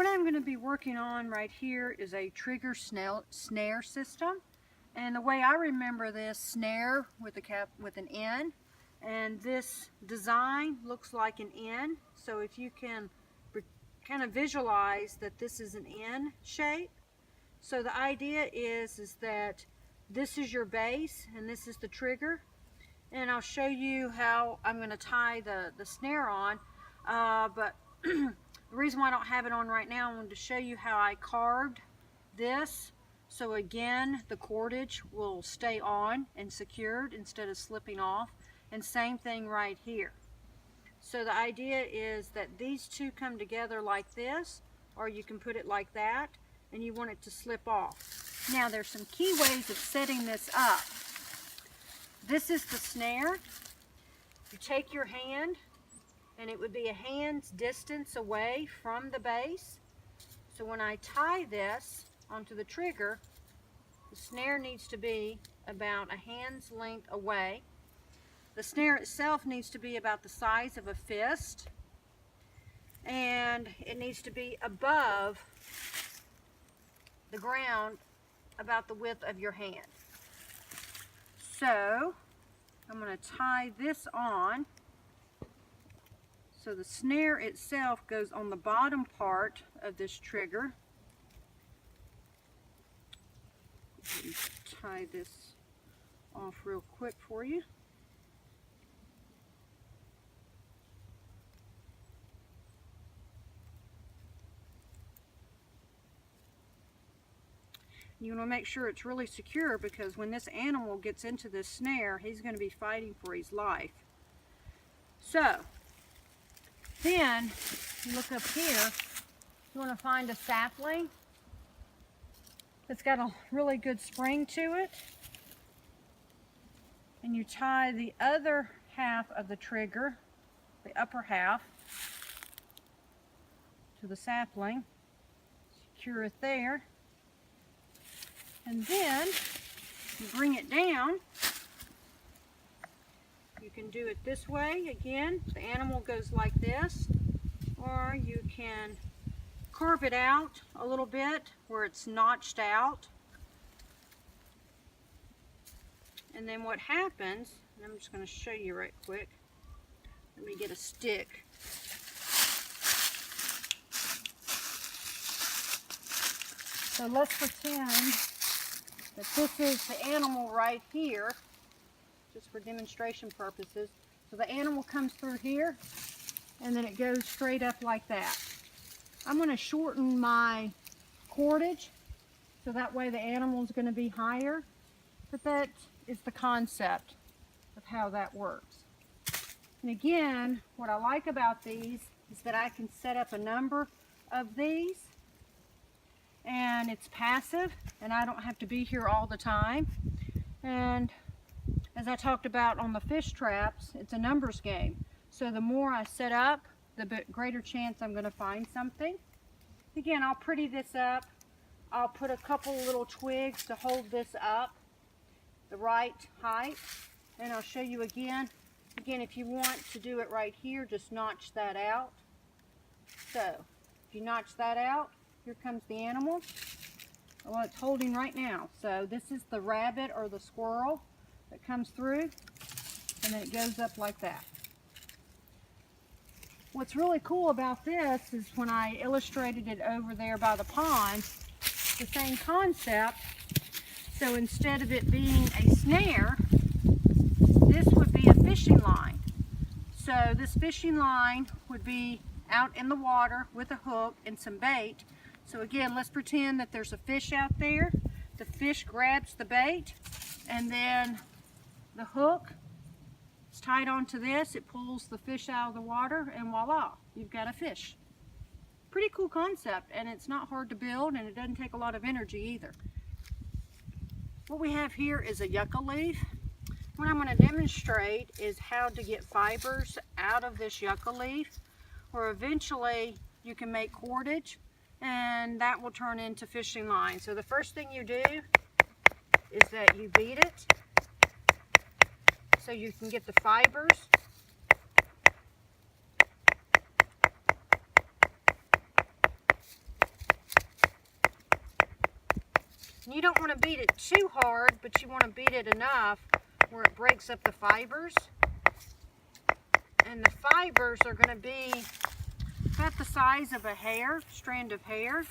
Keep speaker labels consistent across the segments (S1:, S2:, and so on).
S1: what I'm going to be working on right here is a trigger snare system. And the way I remember this, snare with an N, and this design looks like an N. So if you can kind of visualize that this is an N shape. So the idea is that this is your base and this is the trigger. And I'll show you how I'm going to tie the snare on. But the reason why I don't have it on right now, I wanted to show you how I carved this. So again, the cordage will stay on and secured instead of slipping off. And same thing right here. So the idea is that these two come together like this, or you can put it like that, and you want it to slip off. Now there's some key ways of setting this up. This is the snare. You take your hand, and it would be a hand's distance away from the base. So when I tie this onto the trigger, the snare needs to be about a hand's length away. The snare itself needs to be about the size of a fist, and it needs to be above the ground about the width of your hand. So I'm going to tie this on. So the snare itself goes on the bottom part of this trigger. Let me tie this off real quick for you. You want to make sure it's really secure, because when this animal gets into this snare, he's going to be fighting for his life. So, then, you look up here, you want to find a sapling that's got a really good spring to it. And you tie the other half of the trigger, the upper half, to the sapling. Secure it there. And then you bring it down. You can do it this way. Again, the animal goes like this, or you can carve it out a little bit where it's notched out. And then what happens, and I'm just going to show you right quick. Let me get a stick. So let's pretend that this is the animal right here, just for demonstration purposes. So the animal comes through here, and then it goes straight up like that. I'm going to shorten my cordage, so that way the animal is going to be higher. But that is the concept of how that works. And again, what I like about these is that I can set up a number of these, and it's passive, and I don't have to be here all the time. And as I talked about on the fish traps, it's a numbers game. So the more I set up, the greater chance I'm going to find something. Again, I'll pretty this up. I'll put a couple little twigs to hold this up the right height, and I'll show you again. Again, if you want to do it right here, just notch that out. So if you notch that out, here comes the animal. Well, it's holding right now. So this is the rabbit or the squirrel that comes through, and then it goes up like that. What's really cool about this is when I illustrated it over there by the pond, the same concept. So instead of it being a snare, this would be a fishing line. So this fishing line would be out in the water with a hook and some bait. So again, let's pretend that there's a fish out there. The fish grabs the bait, and then the hook is tied onto this. It pulls the fish out of the water, and voila, you've got a fish. Pretty cool concept, and it's not hard to build, and it doesn't take a lot of energy either. What we have here is a yucca leaf. What I'm going to demonstrate is how to get fibers out of this yucca leaf, or eventually you can make cordage, and that will turn into fishing line. So the first thing you do is that you beat it so you can get the fibers. And you don't want to beat it too hard, but you want to beat it enough where it breaks up the fibers. And the fibers are going to be about the size of a hair, strand of hair.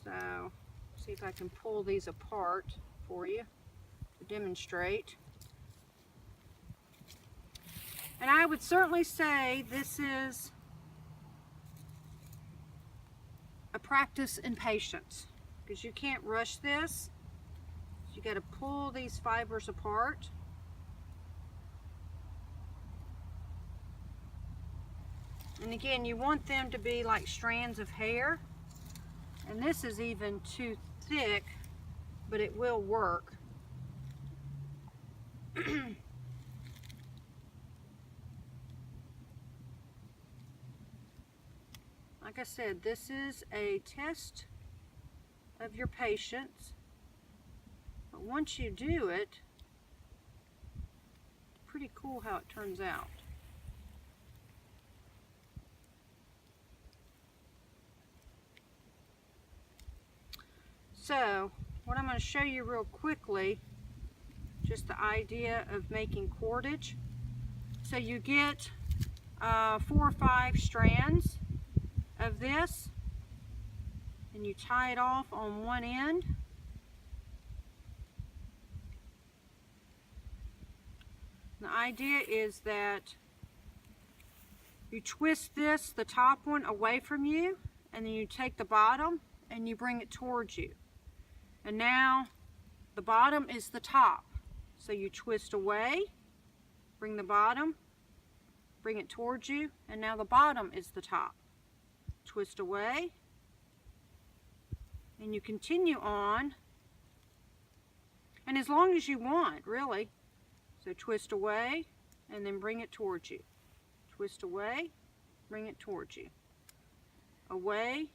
S1: So, see if I can pull these apart for you to demonstrate. And I would certainly say this is a practice in patience, because you can't rush this. You got to pull these fibers apart. And again, you want them to be like strands of hair. And this is even too thick, but it will work. Like I said, this is a test of your patience. But once you do it, it's pretty cool how it turns out. So, what I'm going to show you real quickly, just the idea of making cordage. So you get 4 or 5 strands of this, and you tie it off on one end. The idea is that you twist this, the top one, away from you, and then you take the bottom and you bring it towards you. And now the bottom is the top. So you twist away, bring the bottom, bring it towards you, and now the bottom is the top. Twist away, and you continue on, and as long as you want, really. So twist away, and then bring it towards you. Twist away, bring it towards you. Away,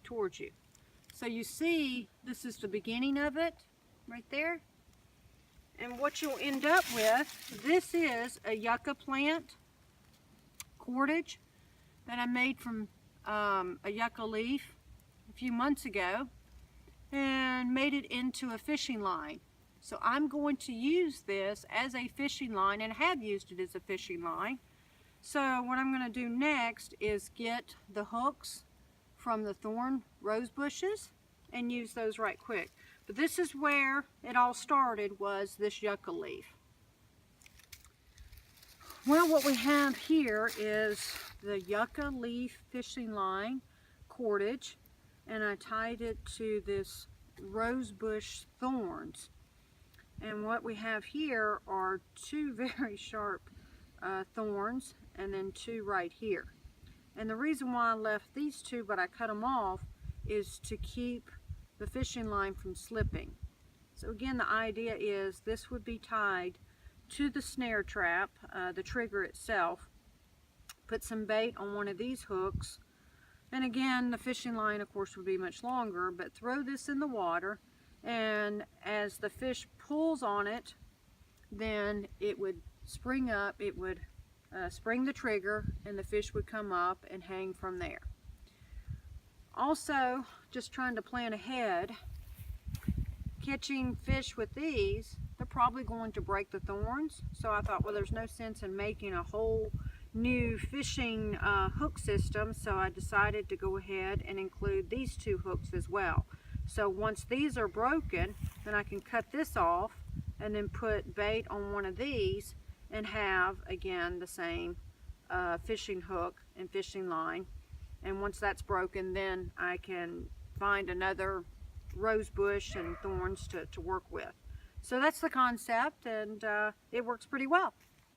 S1: towards you. So you see, this is the beginning of it, right there. And what you'll end up with, this is a yucca plant cordage that I made from a yucca leaf a few months ago, and made it into a fishing line. So I'm going to use this as a fishing line, and have used it as a fishing line. So what I'm going to do next is get the hooks from the thorn rose bushes and use those right quick. But this is where it all started, was this yucca leaf. Well, what we have here is the yucca leaf fishing line cordage, and I tied it to this rose bush thorns. And what we have here are 2 very sharp thorns, and then 2 right here. And the reason why I left these 2, but I cut them off, is to keep the fishing line from slipping. So again, the idea is this would be tied to the snare trap, the trigger itself. Put some bait on one of these hooks, and again, the fishing line, of course, would be much longer, but throw this in the water, and as the fish pulls on it, then it would spring up, it would spring the trigger, and the fish would come up and hang from there. Also, just trying to plan ahead, catching fish with these, they're probably going to break the thorns. So I thought, well, there's no sense in making a whole new fishing hook system, so I decided to go ahead and include these 2 hooks as well. So once these are broken, then I can cut this off and then put bait on one of these and have, again, the same fishing hook and fishing line. And once that's broken, then I can find another rose bush and thorns to work with. So that's the concept, and it works pretty well.